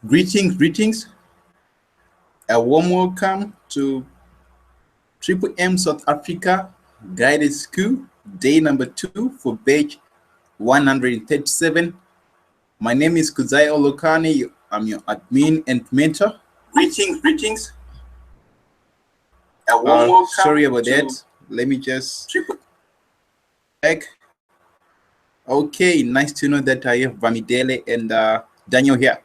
Greetings. A warm welcome to Triple M South Africa Guided School, day number 2 for batch 137. My name is Kuzai Olokane. I'm your admin and mentor. Greetings. A warm welcome. Sorry about that. Let me just back. Okay, nice to know that I have Bamidele and Daniel here.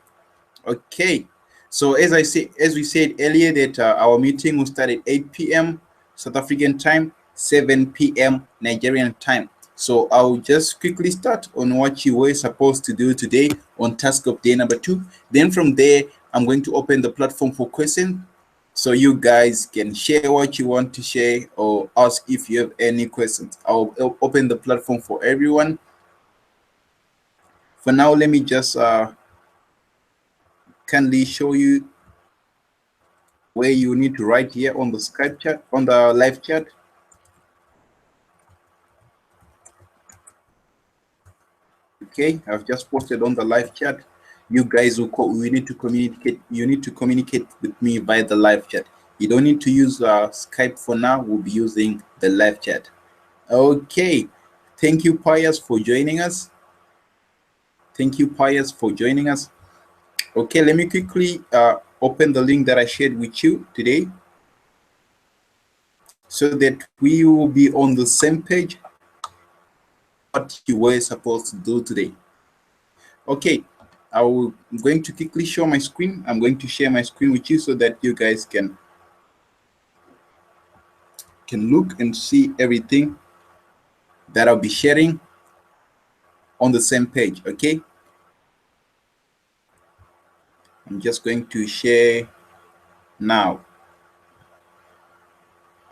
Okay, so as we said earlier, that our meeting will start at 8 p.m. South African time, 7 p.m. Nigerian time. So I'll just quickly start on what you were supposed to do today on task of day number 2. Then from there, I'm going to open the platform for questions, so you guys can share what you want to share or ask if you have any questions. I'll open the platform for everyone. For now, let me just kindly show you where you need to write here on the Skype chat, on the live chat. Okay, I've just posted on the live chat. You guys will call, we need to communicate. You need to communicate with me via the live chat. You don't need to use Skype for now. We'll be using the live chat. Okay, thank you, Pius, for joining us. Okay, let me quickly open the link that I shared with you today so that we will be on the same page what you were supposed to do today. Okay, I'm going to quickly show my screen. I'm going to share my screen with you so that you guys can look and see everything that I'll be sharing on the same page. Okay, I'm just going to share now.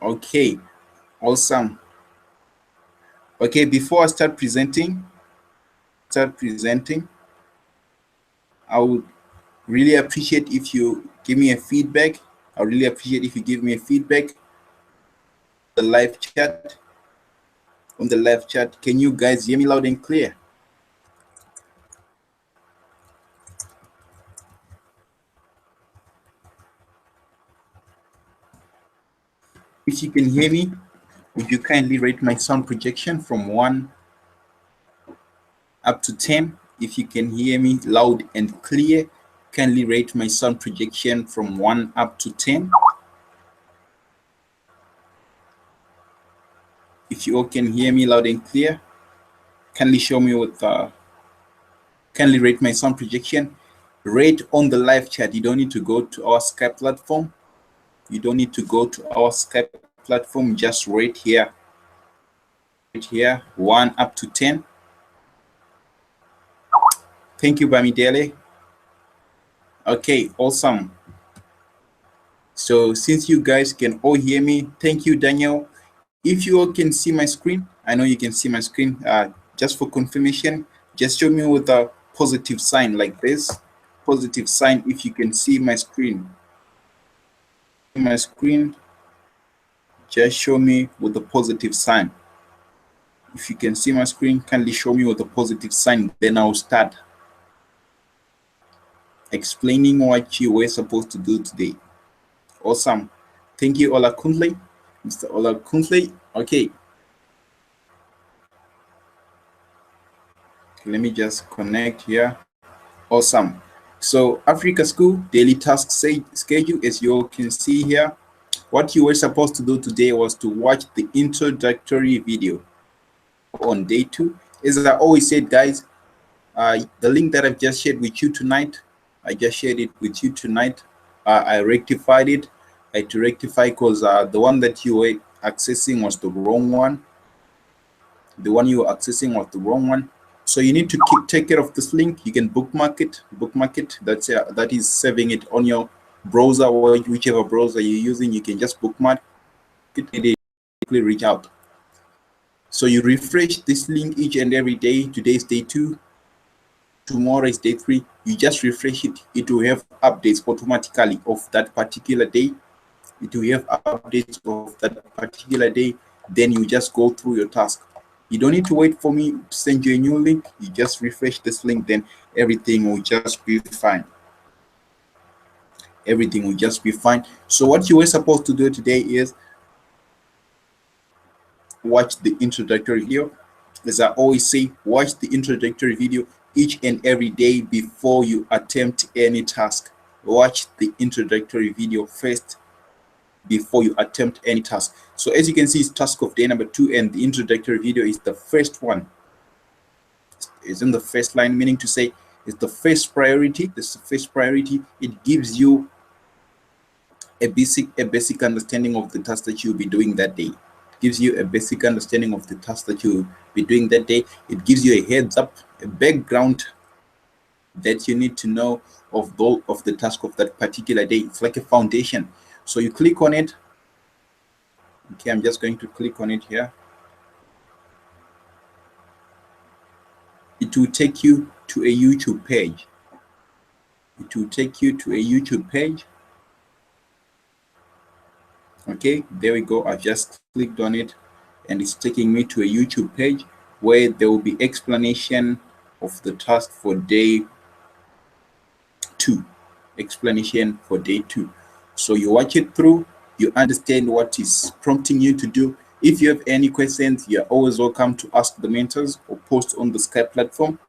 Okay, awesome. Okay, before I start presenting, I would really appreciate if you give me a feedback. I really appreciate if you give me a feedback. The live chat, on the live chat, can you guys hear me loud and clear? If you can hear me, would you kindly rate my sound projection from 1 up to 10? If you can hear me loud and clear, kindly rate my sound projection from 1 up to 10. If you all can hear me loud and clear, kindly show me with kindly rate my sound projection. Rate on the live chat. You don't need to go to our Skype platform. Just rate here. 1 up to 10. Thank you, Bamidele. Okay, awesome. So since you guys can all hear me, thank you, Daniel. If you all can see my screen, I know you can see my screen. Just for confirmation, just show me with a positive sign like this. Positive sign if you can see my screen. Just show me with a positive sign. If you can see my screen, kindly show me with a positive sign. Then I'll start explaining what you were supposed to do today. Awesome. Thank you, Olakunle. Mr. Olakunle. Okay. Let me just connect here. Awesome. So Africa School daily task schedule, as you all can see here. What you were supposed to do today was to watch the introductory video on day 2. As I always said, guys, the link that I've just shared with you tonight, I just shared it with you tonight. I rectified it. I had to rectify because the one that you were accessing was the wrong one. The one you were accessing was the wrong one. So you need to take care of this link. You can bookmark it. That is saving it on your browser, or whichever browser you're using. You can just bookmark it and quickly reach out. So you refresh this link each and every day. Today is day 2. Tomorrow is day 3. You just refresh it. It will have updates automatically of that particular day. Then you just go through your task. You don't need to wait for me to send you a new link. You just refresh this link, then everything will just be fine. everything will just be fine. So what you were supposed to do today is watch the introductory video. As I always say, watch the introductory video each and every day before you attempt any task. Watch the introductory video first before you attempt any task. So as you can see, it's task of day number 2, and the introductory video is the first one. It's in the first line, meaning to say it's the first priority. This is the first priority. It gives you a basic understanding of the task that you'll be doing that day. It gives you a basic understanding of the task that you'll be doing that day. It gives you a heads up, a background that you need to know of the task of that particular day. It's like a foundation. So you click on it. Okay, I'm just going to click on it here. It will take you to a YouTube page. It will take you to a YouTube page. Okay, there we go. I just clicked on it and it's taking me to a YouTube page where there will be explanation of the task for day 2. Explanation for day 2. So you watch it through, you understand what is prompting you to do. If you have any questions, you're always welcome to ask the mentors or post on the Skype platform.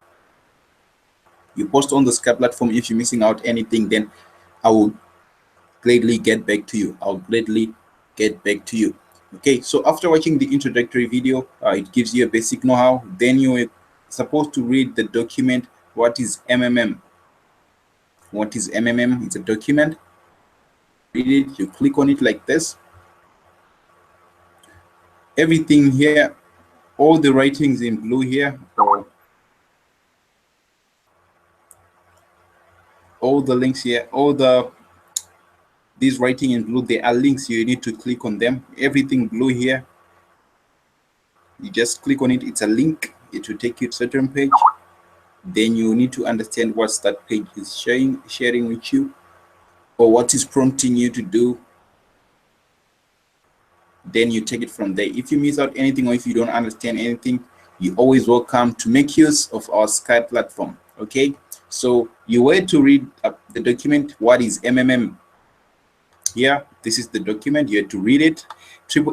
You post on the Skype platform. If you're missing out anything, then I will gladly get back to you. I'll gladly get back to you. Okay, so after watching the introductory video, it gives you a basic know-how. Then you're supposed to read the document. What is MMM? What is MMM? It's a document. Read it. You click on it like this. Everything here, all the writings in blue here, all the links here, these writing in blue, there are links. You need to click on them. Everything blue here, you just click on it. It's a link. It will take you to a certain page. Then you need to understand what that page is sharing with you, or what is prompting you to do. Then you take it from there. If you miss out anything, or if you don't understand anything, you're always welcome to make use of our Skype platform. Okay, so you were to read the document. What is MMM? Here, this is the document. You have to read it.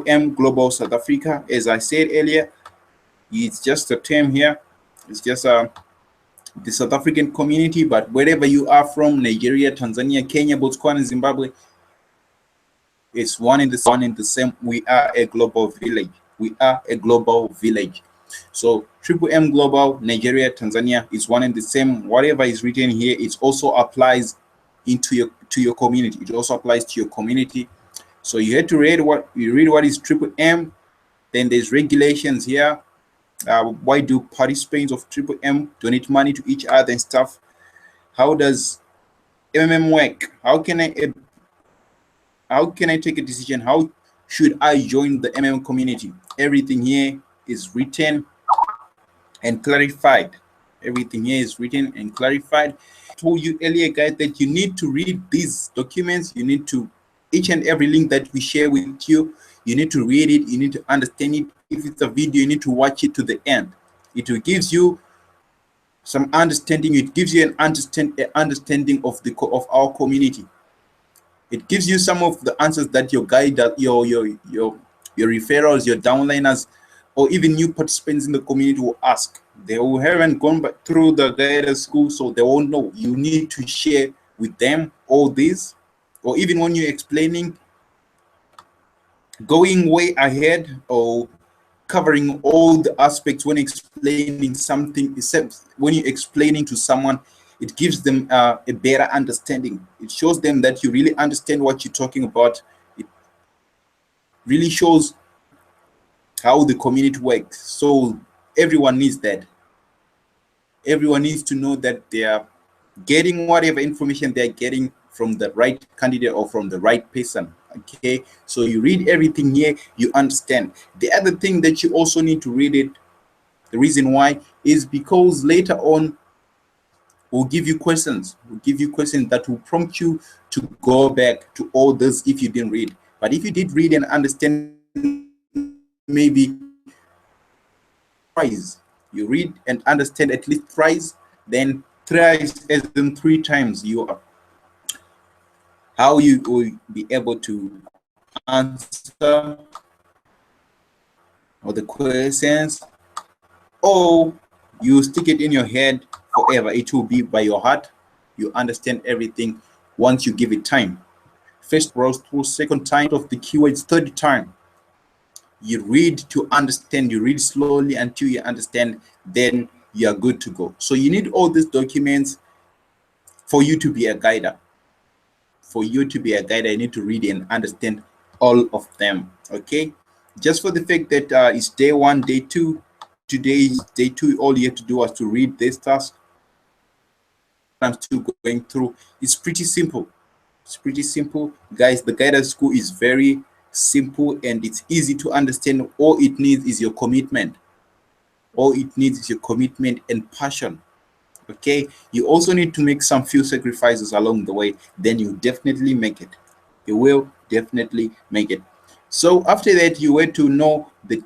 M Global South Africa. As I said earlier, it's just a term here. It's just the South African community, but wherever you are from, Nigeria, Tanzania, Kenya, Botswana, Zimbabwe, it's one in the same. We are a global village. We are a global village. So M Global, Nigeria, Tanzania is one and the same. Whatever is written here, it also applies into your community. It also applies to your community. So you have to read what is M. Then there's regulations here. Why do participants of M donate money to each other and stuff? How does MMM work? How can I take a decision? How should I join the MMM community? Everything here is written and clarified. Everything here is written and clarified. I told you earlier, guys, that you need to read these documents. You need to, each and every link that we share with you, you need to read it. You need to understand it. If it's a video, you need to watch it to the end. It will give you some understanding. It gives you an understanding of our community. It gives you some of the answers that your guide, your referrals, your downliners, or even new participants in the community will ask. They will haven't gone back through the guided school, so they won't know. You need to share with them all this, or even when you're explaining, going way ahead or covering all the aspects when explaining something, except when you're explaining to someone, it gives them a better understanding. It shows them that you really understand what you're talking about. It really shows how the community works. So everyone needs that. Everyone needs to know that they are getting whatever information they're getting from the right candidate or from the right person. Okay, so you read everything here, you understand. The other thing that you also need to read it, the reason why is because later on we'll give you questions. We'll give you questions that will prompt you to go back to all this if you didn't read. But if you did read and understand, maybe thrice, you read and understand at least thrice, then thrice as in 3 times, you how you will be able to answer all the questions, or you stick it in your head forever. It will be by your heart. You understand everything once you give it time. First browse through, second time of the keywords, third time you read to understand. You read slowly until you understand, then you are good to go. So you need all these documents for you to be a guider. For you to be a guider, you need to read and understand all of them. Okay, just for the fact that it's day one, day two, today is day two, all you have to do is to read this task. I'm still going through. It's pretty simple. It's pretty simple, guys. The guidance school is very simple and it's easy to understand. All it needs is your commitment. All it needs is your commitment and passion. Okay, you also need to make some few sacrifices along the way, then you definitely make it. You will definitely make it. So after that, you had to know the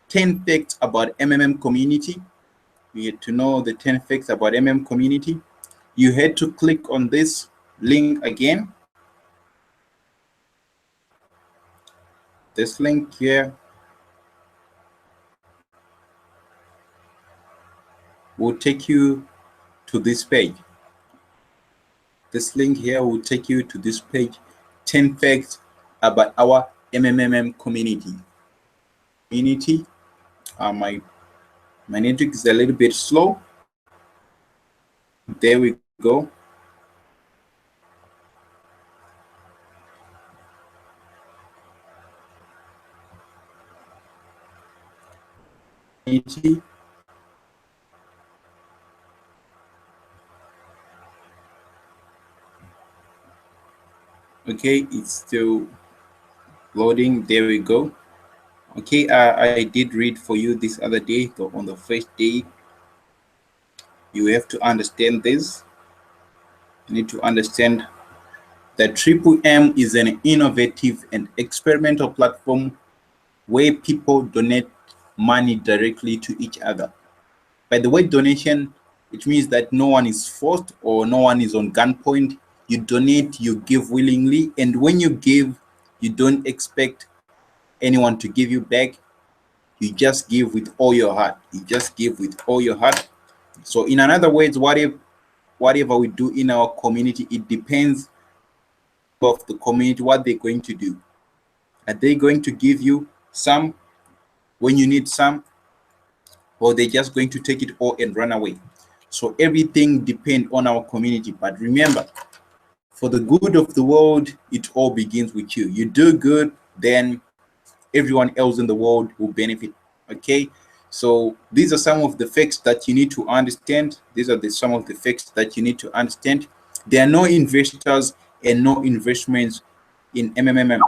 10 facts about MMM community. You had to know the 10 facts about MM community. You had to click on this link again. This link here will take you to this page. This link here will take you to this page, 10 facts about our MMM community. My network is a little bit slow. There we go. Okay, it's still loading. There we go. Okay, I did read for you this other day. So on the first day, you have to understand this. You need to understand that Triple M is an innovative and experimental platform where people donate money directly to each other. By the way, donation, it means that no one is forced or no one is on gunpoint. You donate, you give willingly, and when you give, you don't expect anyone to give you back. You just give with all your heart. You just give with all your heart. So in other words, whatever we do in our community, it depends of the community what they're going to do. Are they going to give you some when you need some, or they're just going to take it all and run away? So everything depends on our community. But remember, for the good of the world, it all begins with you. You do good, then everyone else in the world will benefit. Okay, so these are some of the facts that you need to understand. These are some of the facts that you need to understand. There are no investors and no investments in MMM.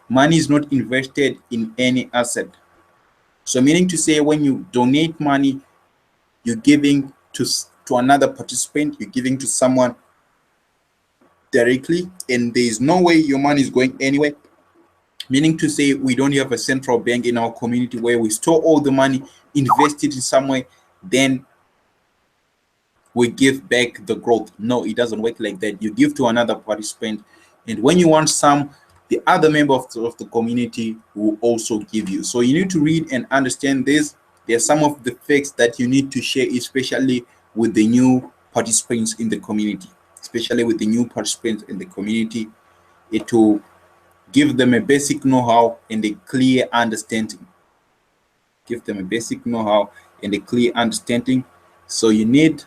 Money is not invested in any asset. So meaning to say, when you donate money, you're giving to another participant, you're giving to someone directly, and there is no way your money is going anywhere. Meaning to say, we don't have a central bank in our community where we store all the money, invest it in somewhere, then we give back the growth. No, it doesn't work like that. You give to another participant, and when you want some, the other member of the community will also give you. So you need to read and understand this. There are some of the facts that you need to share, especially with the new participants in the community. Especially with the new participants in the community, it will give them a basic know-how and a clear understanding. Give them a basic know-how and a clear understanding. So you need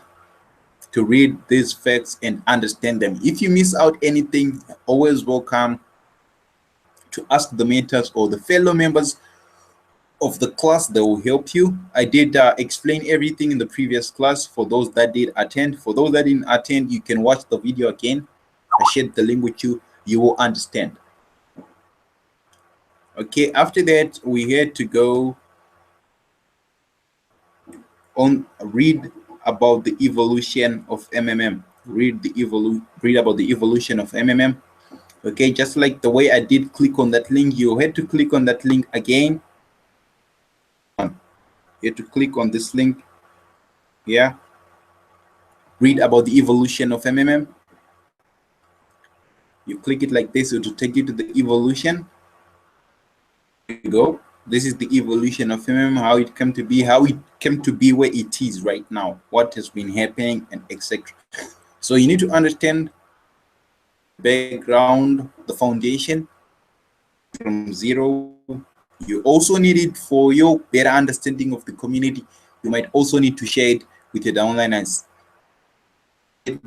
to read these facts and understand them. If you miss out anything, always welcome to ask the mentors or the fellow members of the class that will help you. I did explain everything in the previous class for those that did attend. For those that didn't attend, you can watch the video again. I shared the link with you. You will understand. Okay, after that, we had to go on read about the evolution of MMM. Read about the evolution of MMM. Okay, just like the way I did click on that link, you had to click on that link again. You have to click on this link here. Read about the evolution of MMM. You click it like this, it will take you to the evolution. There you go. This is the evolution of MM, how it came to be, where it is right now, what has been happening, and etc. So you need to understand the background, the foundation from zero. You also need it for your better understanding of the community. You might also need to share it with your downliners,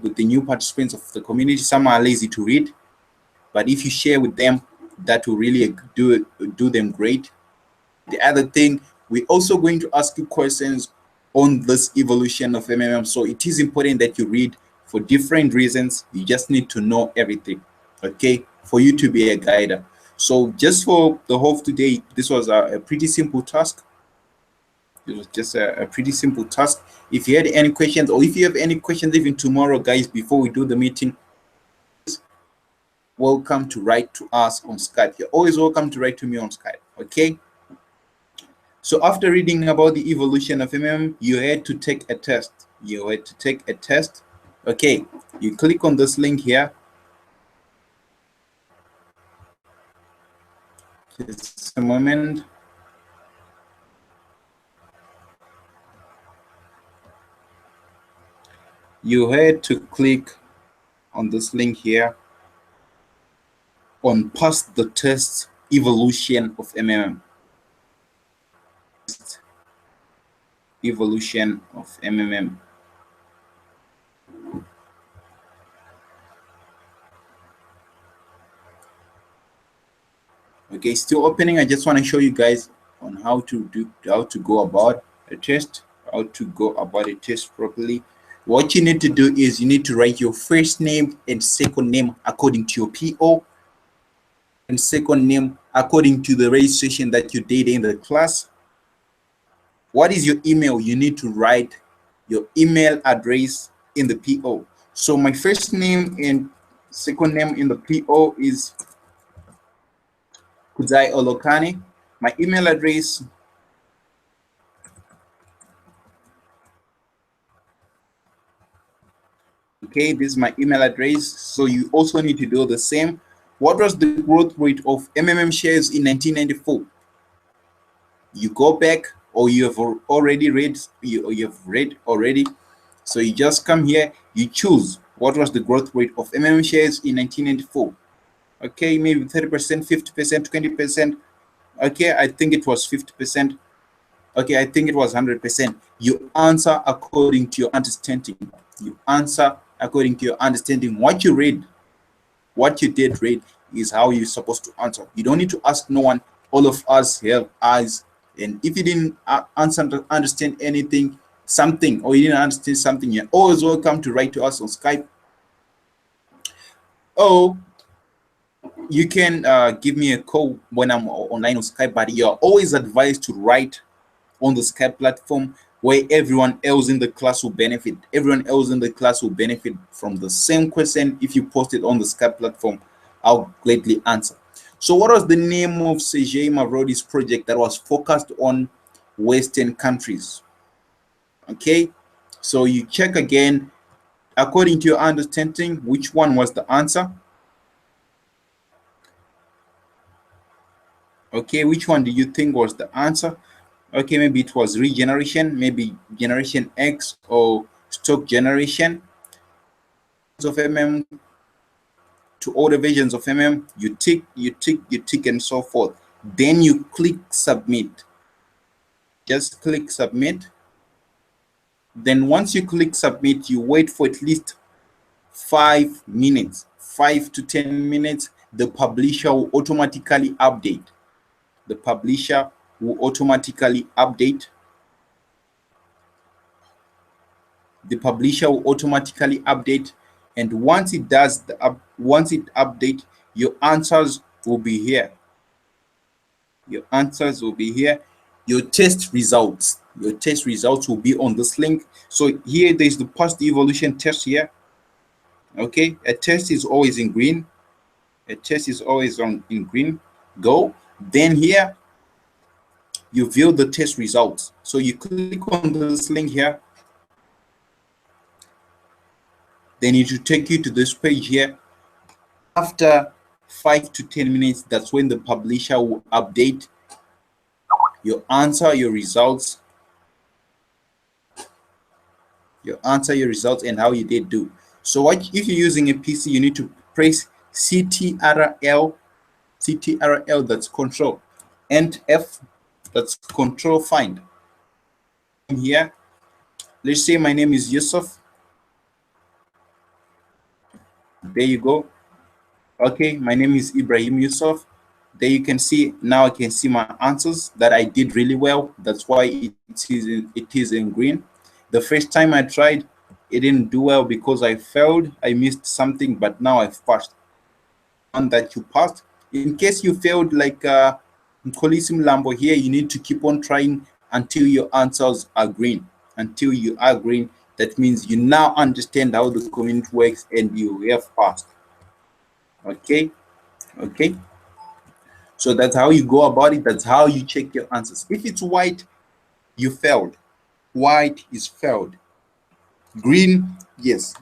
with the new participants of the community. Some are lazy to read, but if you share with them, that will really do them great. The other thing, we're also going to ask you questions on this evolution of MMM. So it is important that you read for different reasons. You just need to know everything, okay, for you to be a guider. So just for the whole of today, this was a pretty simple task. It was just a pretty simple task. If you had any questions, or if you have any questions even tomorrow, guys, before we do the meeting, welcome to write to us on Skype. You're always welcome to write to me on Skype, okay? So after reading about the evolution of MM, you had to take a test. Okay, you click on this link here. Just a moment. You had to click on this link here on pass the test evolution of MMM. Evolution of MMM. Okay, still opening. I just want to show you guys on how to go about a test, properly. What you need to do is you need to write your first name and second name according to your PO, and second name according to the registration that you did in the class. What is your email? You need to write your email address in the PO. So my first name and second name in the PO is Kuzai Olokani. My email address, okay, this is my email address. So you also need to do the same. What was the growth rate of MMM shares in 1994? You go back, or you have already read, you have read already. So you just come here, you choose what was the growth rate of MMM shares in 1994. Okay, maybe 30%, 50%, 20%. Okay, I think it was 50%. Okay, I think it was 100%. You answer according to your understanding. You answer according to your understanding. What you read, what you did read, is how you're supposed to answer. You don't need to ask no one. All of us have eyes, and if you didn't understand anything, something, or you didn't understand something, you're always welcome to write to us on Skype. Oh, you can give me a call when I'm online on Skype, but you're always advised to write on the Skype platform, where everyone else in the class will benefit. Everyone else in the class will benefit from the same question. If you post it on the Skype platform, I'll gladly answer. So what was the name of Sergei Mavrodi's project that was focused on Western countries? Okay, so you check again, according to your understanding, which one was the answer? Okay, which one do you think was the answer? Okay, maybe it was regeneration, maybe generation X, or stock generation of MM to older versions of MM. You tick, and so forth. Then you click submit. Just click submit. Then once you click submit, you wait for at least 5 minutes, 5 to 10 minutes. The publisher will automatically update. The publisher will automatically update. The publisher will automatically update, and once it does once it updates, your answers will be here. Your answers will be here. Your test results will be on this link. So here there's the past evolution test here. Okay, a test is always in green. A test is always in green. Go. Then here you view the test results. So you click on this link here. Then it will take you to this page here. After 5 to 10 minutes, that's when the publisher will update your answer, your results, and how you did do. So what if you're using a PC, you need to press CTRL, that's control, and F, that's control find. Here, let's say my name is Yusuf. There you go. Okay, my name is Ibrahim Yusuf. There you can see, now I can see my answers that I did really well. That's why it is in green. The first time I tried, it didn't do well because I failed. I missed something, but now I've passed. On that you passed. In case you failed, like Nkolisim Lambo here, you need to keep on trying until your answers are green. Until you are green, that means you now understand how the community works and you have passed. Okay. So that's how you go about it. That's how you check your answers. If it's white, you failed. White is failed. Green, yes,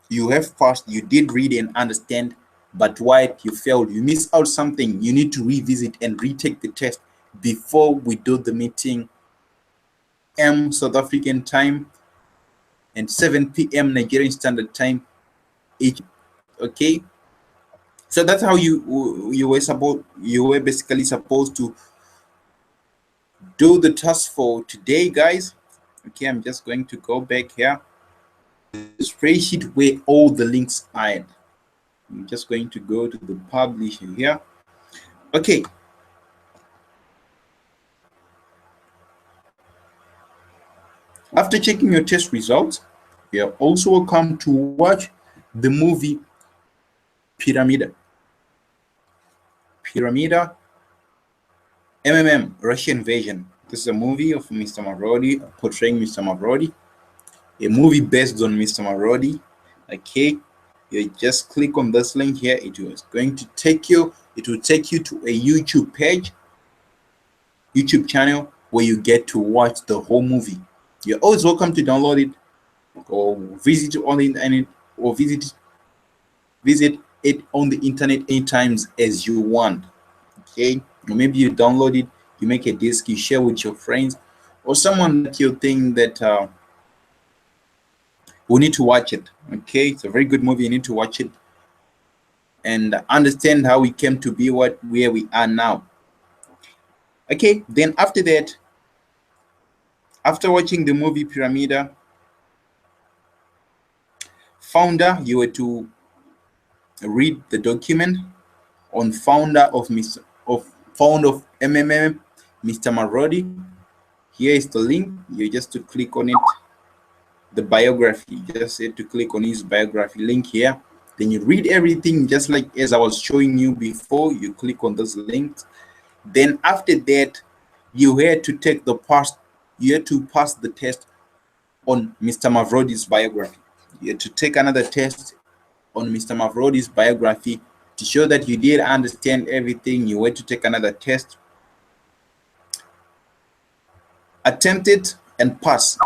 you have passed. You did read and understand. But white, you failed. You missed out something. You need to revisit and retake the test before we do the meeting. South African time and 7 p.m. Nigerian Standard Time. Okay. So that's how you were basically supposed to do the task for today, guys. Okay, I'm just going to go back here. The spreadsheet where all the links are. I'm just going to go to the publisher here. Okay. After checking your test results, you are also welcome to watch the movie Pyramida. Russian Invasion. This is a movie of Mr. Marodi, portraying Mr. Marodi. A movie based on Mr. Marodi. Okay, you just click on this link here. It will take you to a YouTube page, YouTube channel, where you get to watch the whole movie. You're always welcome to download it or visit it on the internet, or visit it on the internet anytime as you want. Okay, or maybe you download it, you make a disk, you share with your friends or someone that you think that will need to watch it. Okay, it's a very good movie. You need to watch it and understand how we came to be where we are now. Okay, then after that, after watching the movie Pyramida, founder, you were to read the document on founder of MMM, Mr. Marodi. Here is the link. You just to click on it. The biography, just had to click on his biography link here. Then you read everything just like as I was showing you before. You click on those links. Then after that, you had to take the pass. You had to pass the test on Mr. Mavrodi's biography. You had to take another test on Mr. Mavrodi's biography to show that you did understand everything. You had to take another test, attempt it, and pass.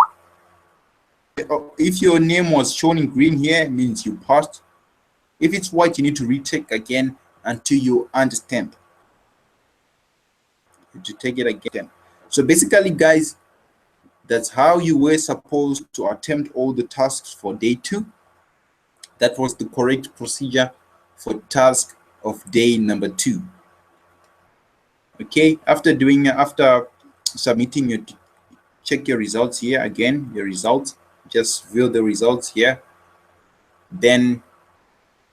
If your name was shown in green here, it means you passed. If it's white, you need to retake again until you understand. To take it again. So basically, guys, that's how you were supposed to attempt all the tasks for day 2. That was the correct procedure for task of day number 2. Okay, after submitting your, check your results here again. Your results, just view the results here. Then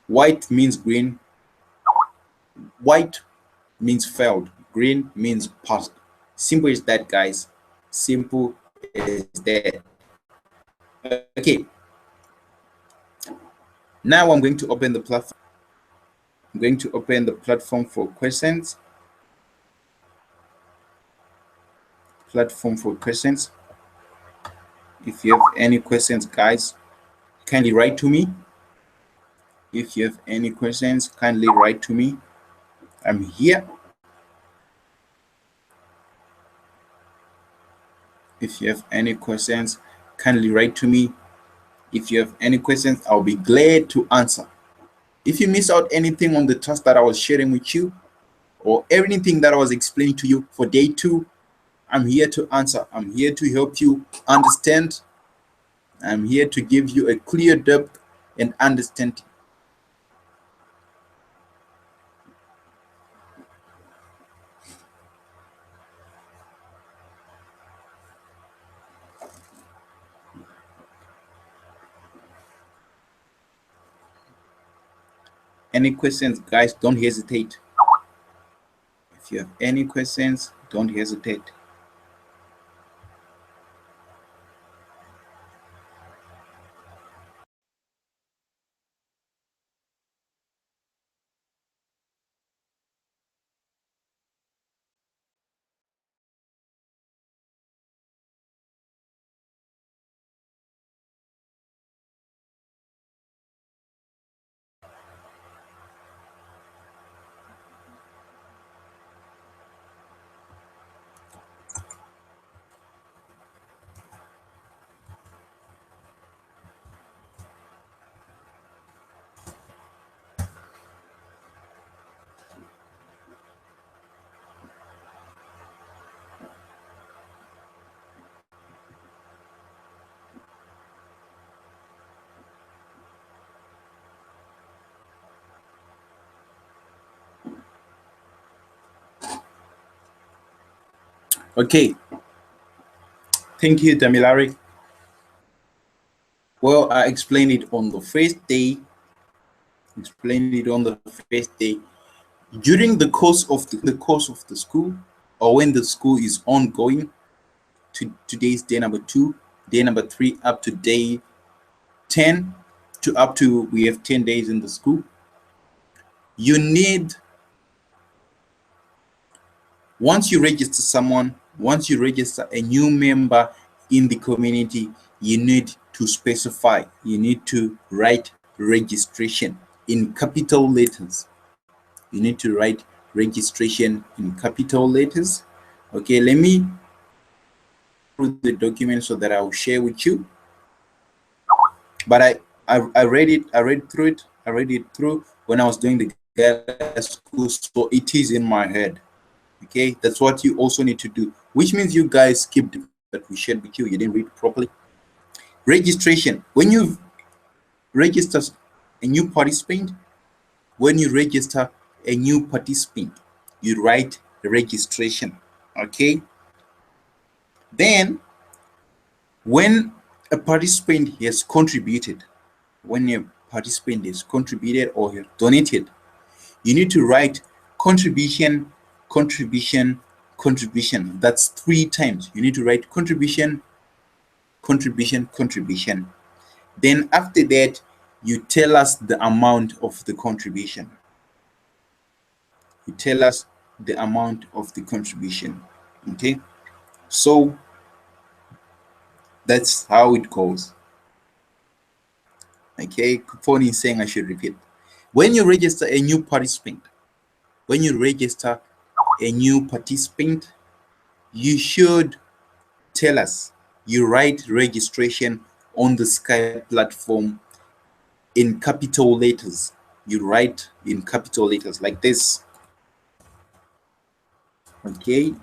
white means green. White means failed. Green means passed. Simple as that, guys. Simple as that. Okay. Now I'm going to open the platform. I'm going to open the platform for questions. Platform for questions. If you have any questions, guys, kindly write to me. If you have any questions, kindly write to me. I'm here. If you have any questions, kindly write to me. If you have any questions, I'll be glad to answer. If you miss out anything on the task that I was sharing with you, or anything that I was explaining to you for day 2, I'm here to answer. I'm here to help you understand. I'm here to give you a clear depth and understanding. Any questions, guys? Don't hesitate. If you have any questions, don't hesitate. Okay. Thank you, Damilari. Well, I explained it on the first day. During the course of the school, or when the school is ongoing, today's day number 2, day number 3, up to day 10, to up to we have 10 days in the school. You need, once you register someone, once you register a new member in the community, you need to specify, you need to write registration in capital letters. You need to write registration in capital letters. Okay, let me through the document so that I'll share with you. But I read it, I read it through when I was doing the school, so it is in my head. Okay, that's what you also need to do, which means you guys skipped that we shared with you. You didn't read it properly. Registration. When you register a new participant, you write registration. Okay. Then, when a participant has contributed, or has donated, you need to write contribution. That's 3 times. You need to write contribution. Then after that, you tell us the amount of the contribution. Okay, so that's how it goes. Okay, Phone is saying I should repeat. When you register a new participant, you should tell us. You write registration on the Skype platform in capital letters. You write in capital letters like this. Okay.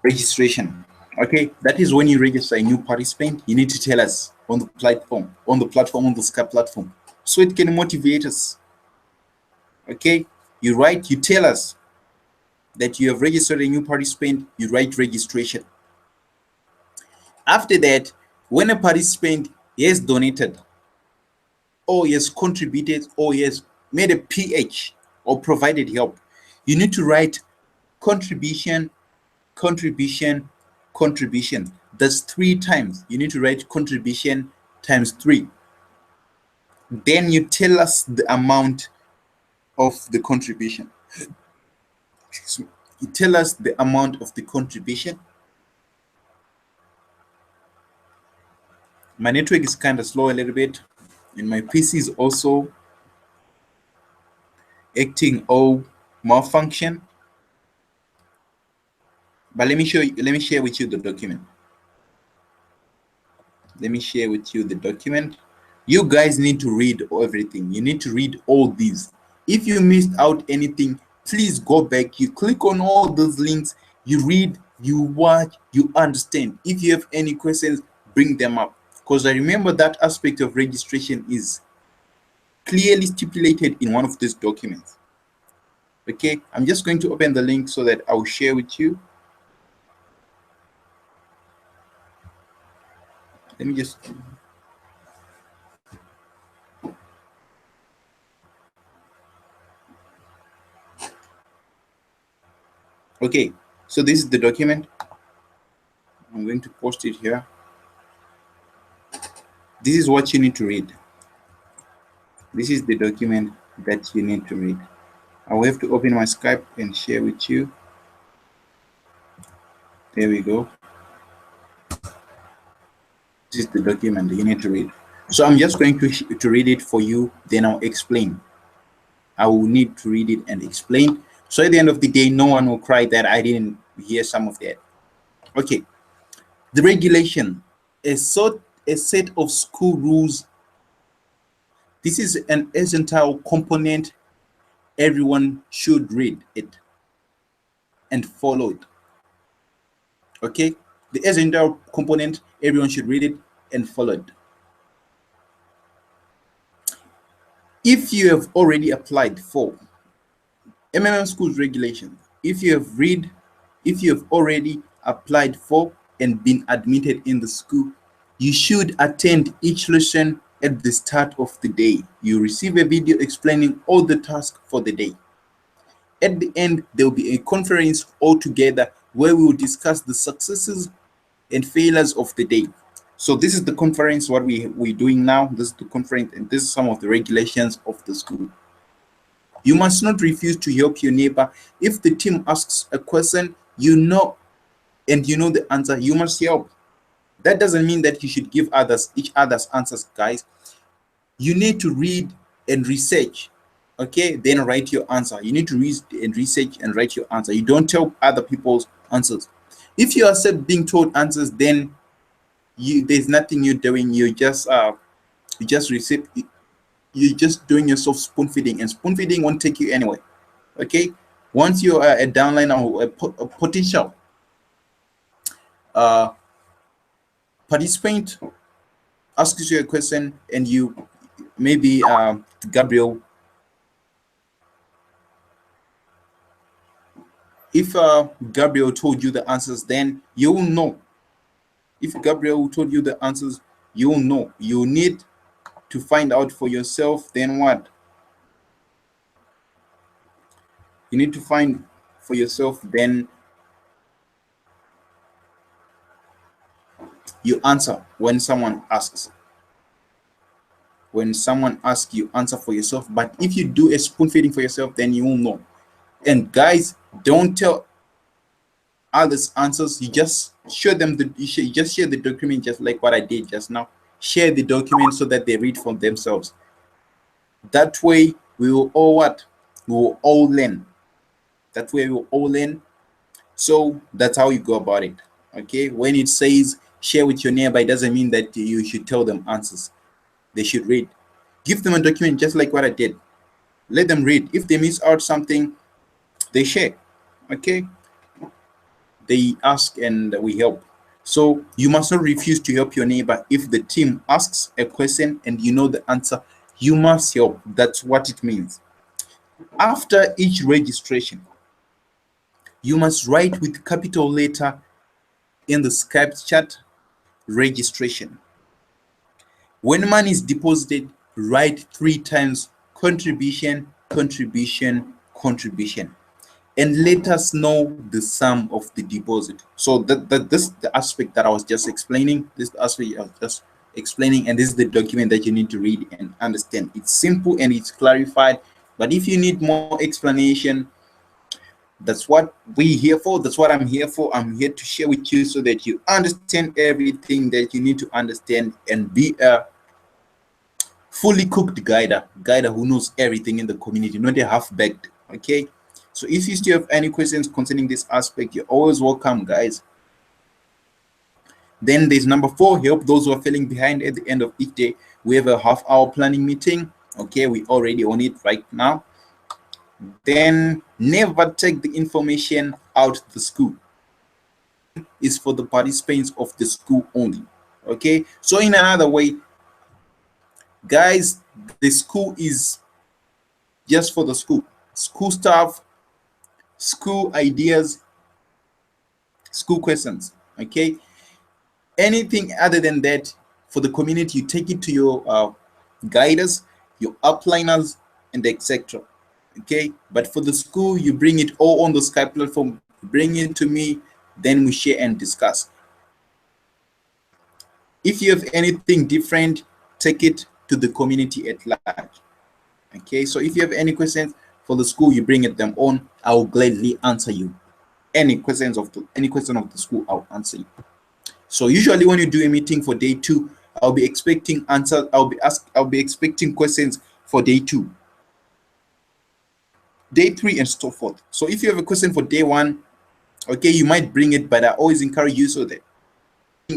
Registration. Okay, that is when you register a new participant. You need to tell us on the platform, on the Skype platform, so it can motivate us. Okay, you tell us that you have registered a new participant. You write registration. After that, when a participant has donated, or has contributed, or has made a PH or provided help, you need to write contribution. That's 3 times. You need to write contribution times 3. Then you tell us the amount of the contribution. You tell us the amount of the contribution. My network is kind of slow a little bit, and my PC is also acting malfunction. But let me show you, let me share with you the document. Let me share with you the document. You guys need to read everything. You need to read all these. If you missed out anything, please go back. You click on all those links, you read, you watch, you understand. If you have any questions, bring them up. Because I remember that aspect of registration is clearly stipulated in one of these documents. Okay, I'm just going to open the link so that I'll share with you. Let me just... Okay, so this is the document. I'm going to post it here. This is what you need to read. This is the document that you need to read. I will have to open my Skype and share with you. There we go. This is the document that you need to read. So I'm just going to read it for you, then I'll explain. I will need to read it and explain. So at the end of the day, no one will cry that I didn't hear some of that. Okay. The regulation is a set of school rules. This is an essential component. Everyone should read it and follow it. Okay, the essential component, everyone should read it and follow it. If you have already applied for schools regulations, if you have already applied for and been admitted in the school, you should attend each lesson at the start of the day. You receive a video explaining all the tasks for the day. At the end, there will be a conference all together where we will discuss the successes and failures of the day. So this is the conference, what we're doing now. This is the conference, and this is some of the regulations of the school. You must not refuse to help your neighbor. If the team asks a question, you know the answer, you must help. That doesn't mean that you should give each other's answers, guys. You need to read and research, okay, then write your answer. You need to read and research and write your answer. You don't tell other people's answers. If you accept being told answers, then there's nothing you're doing. You're just doing yourself spoon feeding, and spoon feeding won't take you anywhere. Okay, once you're a downline or a potential participant asks you a question, and you maybe Gabriel, if Gabriel told you the answers, then you will know. If Gabriel told you the answers, you will know. You need to find out for yourself. Then what? You need to find for yourself. Then you answer when someone asks. When someone asks, you answer for yourself. But if you do a spoon feeding for yourself, then you will know. And guys, don't tell others answers. You just show them you just share the document, just like what I did just now. Share the document so that they read for themselves. That way we will all what? We will all learn. That way we will all learn. So that's how you go about it. Okay, when it says share with your neighbor, it doesn't mean that you should tell them answers. They should read. Give them a document just like what I did. Let them read. If they miss out something, they share. Okay, they ask and we help. So you must not refuse to help your neighbor. If the team asks a question and you know the answer, you must help. That's what it means. After each registration, you must write with capital letter in the Skype chat registration. When money is deposited, write 3 times contribution, contribution, contribution, and let us know the sum of the deposit. So this the aspect that I was just explaining. This aspect I was just explaining, and this is the document that you need to read and understand. It's simple and it's clarified. But if you need more explanation, that's what we're here for. That's what I'm here for. I'm here to share with you so that you understand everything that you need to understand and be a fully cooked guider who knows everything in the community, not a half-baked. Okay, So if you still have any questions concerning this aspect, you're always welcome, guys. Then there's number 4, help those who are feeling behind at the end of each day. We have a half-hour planning meeting. Okay, we already on it right now. Then never take the information out of the school. Is for the participants of the school only. Okay, so in another way, guys, the school is just for the school staff, school ideas, school questions. Okay, anything other than that for the community, you take it to your guiders, your upliners, and etc. Okay, but for the school, you bring it all on the Skype platform, bring it to me, then we share and discuss. If you have anything different, take it to the community at large. Okay, so if you have any questions for the school, you bring it them on. I will gladly answer you. Any question of the school, I'll answer you. So usually when you do a meeting for day 2, I'll be expecting answers. I'll be expecting questions for day 2, day 3, and so forth. So if you have a question for day 1, okay, you might bring it, but I always encourage you so that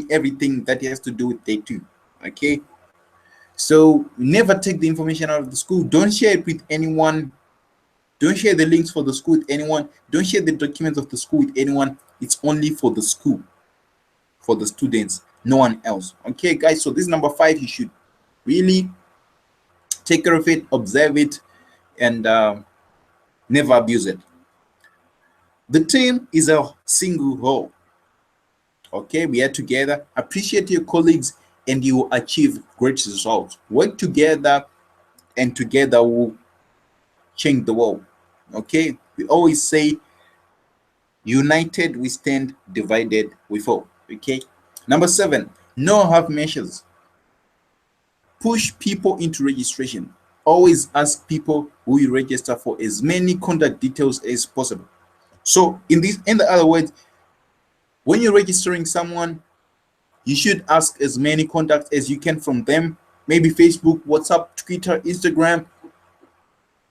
everything that has to do with day 2. Okay, so never take the information out of the school. Don't share it with anyone. Don't share the links for the school with anyone. Don't share the documents of the school with anyone. It's only for the school, for the students, no one else. Okay, guys, so this is number 5. You should really take care of it, observe it, and never abuse it. The team is a single whole. Okay, we are together. Appreciate your colleagues and you will achieve great results. Work together and together we'll change the world. Okay, we always say united we stand, divided we fall. Okay, number 7, no half measures. Push people into registration. Always ask people who you register for as many contact details as possible. So in the other words, when you're registering someone, you should ask as many contacts as you can from them. Maybe Facebook, WhatsApp, Twitter, Instagram.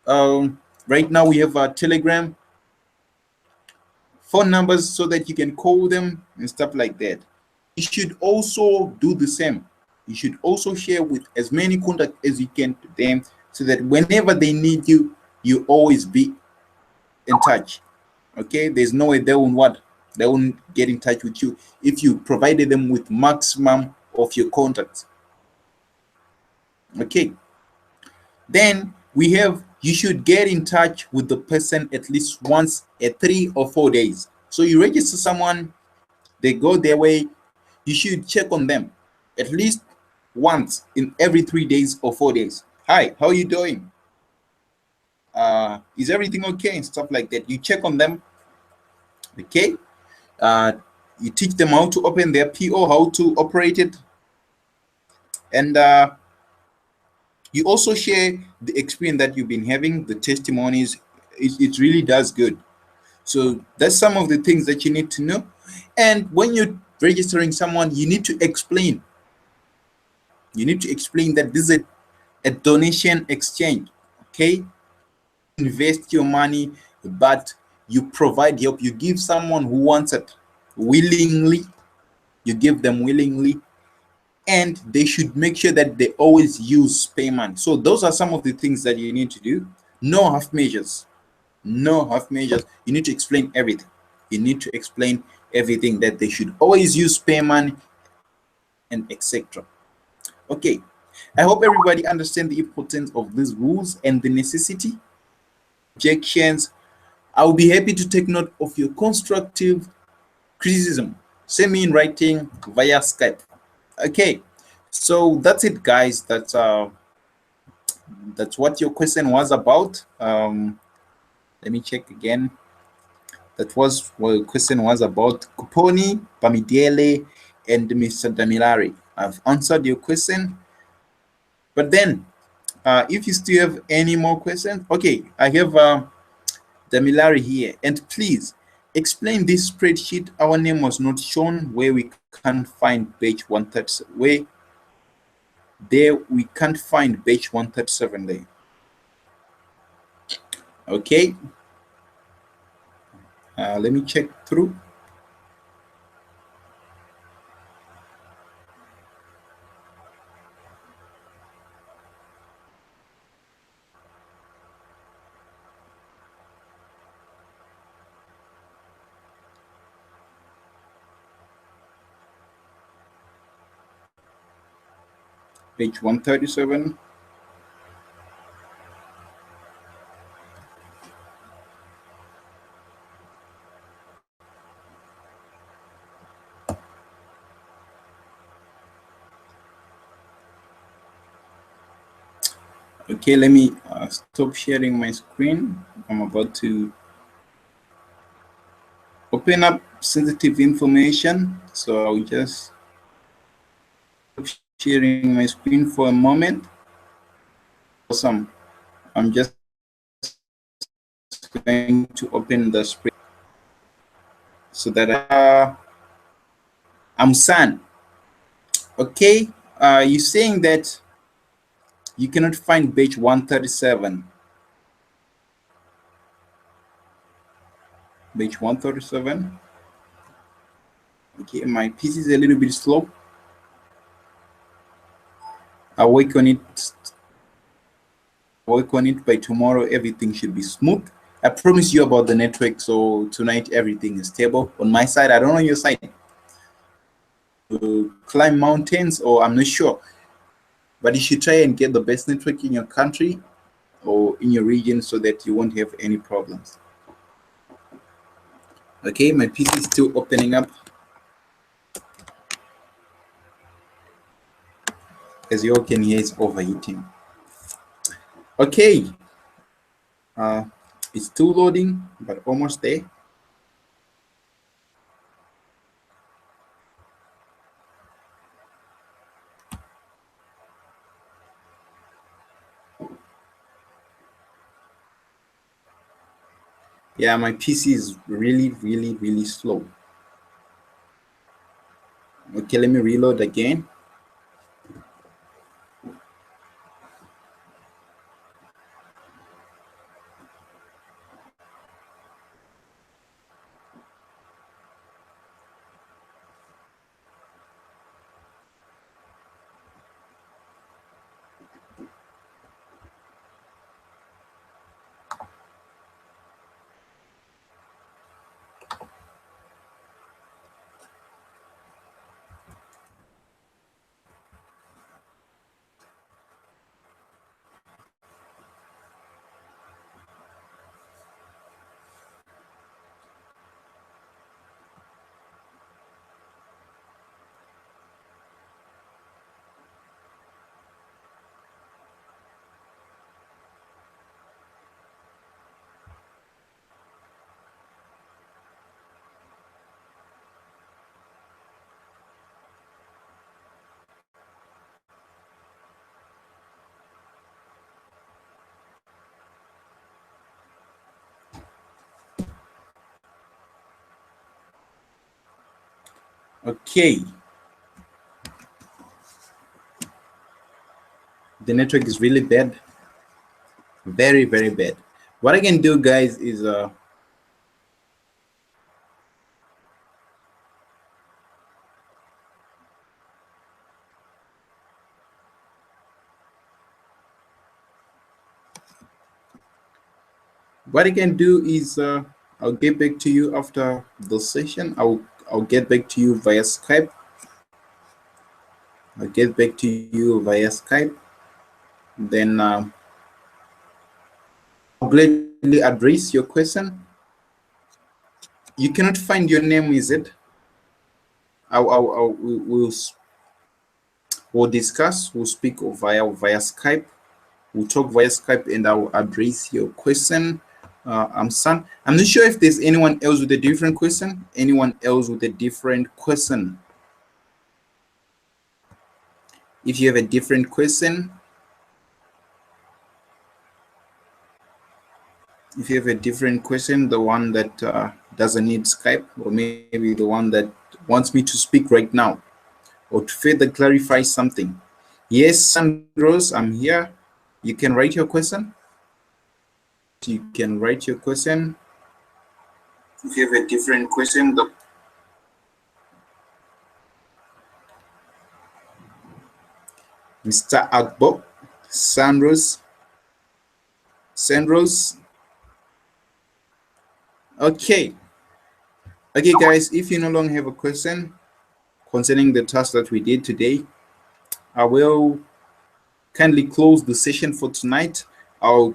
Right now we have a Telegram, phone numbers so that you can call them and stuff like that. You should also do the same. You should also share with as many contacts as you can to them so that whenever they need you, you always be in touch. Okay, there's no way they won't get in touch with you if you provided them with maximum of your contacts. Okay, then we have you should get in touch with the person at least once at 3 or 4 days. So you register someone, they go their way, you should check on them at least once in every 3 days or 4 days. Hi, how are you doing? Is everything okay? And stuff like that. You check on them. Okay, you teach them how to open their PO, how to operate it, and you also share the experience that you've been having, the testimonies. It really does good. So that's some of the things that you need to know. And when you're registering someone, you need to explain. You need to explain that this is a donation exchange. Okay, invest your money, but you provide help. You give someone who wants it willingly. You give them willingly, and they should make sure that they always use payment. So those are some of the things that you need to do. No half measures. No half measures. You need to explain everything. You need to explain everything, that they should always use payment and etc. Okay, I hope everybody understands the importance of these rules and the necessity. Objections, I will be happy to take note of your constructive criticism. Send me in writing via Skype. Okay, so that's it, guys. That's what your question was about. Let me check again. That was what your question was about. Kuponi, Bamidele, and Mr. Damilari. I've answered your question. But then, if you still have any more questions, okay, I have Damilari here. And please explain this spreadsheet. Our name was not shown where we can't find page 137. Where there we can't find page 137 there. Okay. Let me check through. Page 137. Okay, let me stop sharing my screen. I'm about to open up sensitive information, so I'll just stop sharing my screen for a moment. Awesome. I'm just going to open the screen so that I'm San. Okay, you're saying that you cannot find page 137. Page 137. Okay, my PC is a little bit slow. I'll work on it. By tomorrow. Everything should be smooth. I promise you about the network. So tonight everything is stable on my side. I don't know your side. Climb mountains, or I'm not sure. But you should try and get the best network in your country or in your region so that you won't have any problems. Okay, my PC is still opening up. As you all can hear, it's overheating. Okay, it's still loading, but almost there. Yeah, my PC is really slow. Okay, let me reload again. Okay. The network is really bad. Very bad. What I can do, guys, is I'll get back to you after the session. I'll get back to you via Skype. I'll get back to you via Skype. Then I'll gladly address your question. You cannot find your name, is it? We'll discuss. We'll speak via Skype. We'll talk via Skype, and I'll address your question. I'm San. I'm not sure if there's anyone else with a different question. Anyone else with a different question? If you have a different question, the one that doesn't need Skype, or maybe the one that wants me to speak right now, or to further clarify something. Yes, Sandros, I'm here. You can write your question. If you have a different question, Mr. Agbo, Sandros. Okay. Okay, guys, if you no longer have a question concerning the task that we did today, I will kindly close the session for tonight. I'll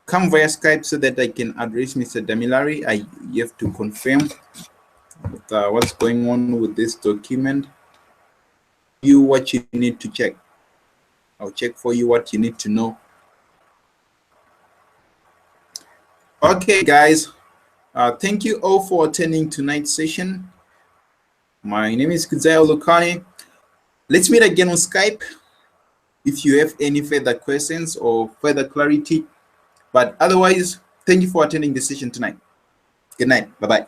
come via Skype so that I can address Mr. Damilari. You have to confirm what's going on with this document. You what you need to check. I'll check for you what you need to know. Okay, guys. Thank you all for attending tonight's session. My name is Kuzayo Lukani. Let's meet again on Skype if you have any further questions or further clarity. But otherwise, thank you for attending the session tonight. Good night. Bye-bye.